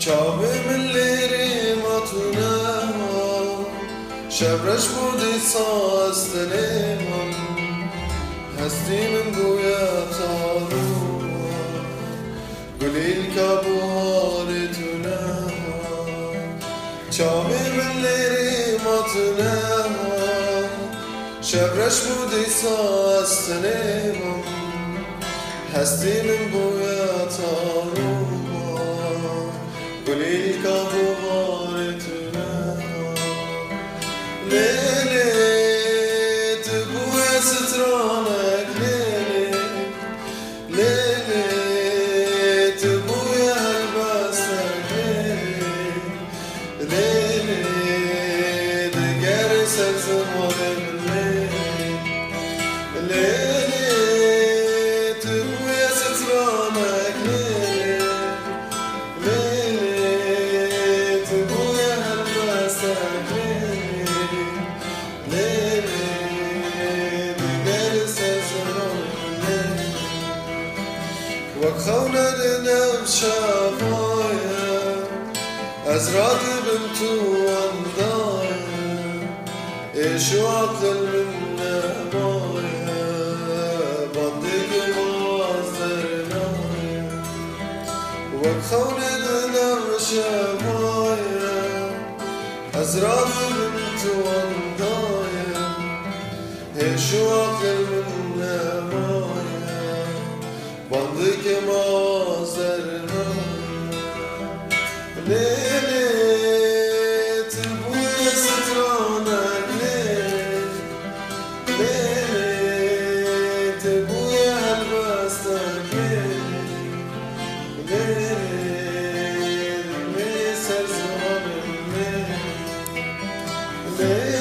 چاوی من لیری ماتونه شبرش بودی ساستنه من هستی من گویا تارو گلیل کابوهارتونه چاوی من لیری ماتونه شبرش بودی ساستنه من هستی من گویا تارو گلیل کابوهارتونه لیلی تبوی سترانک لیلی لیلی تبوی هلبستک لیلی لیلی دگر سرزمان لیلی لیلی تبوی سترانک لیلی لیلی تبوی هلبستک وخونا لنفس شفايا أزراد بنتو وانضايا إيشو عقل منا مايا بندق مازرنايا وخونا لنفس شفايا أزراد بنتو وانضايا إيشو عقل منا مايا بندق مازرنا لیلی تبوی سترانک لیلی لیلی تبوی هلبستک لیلی لیلی سرزمان لیلی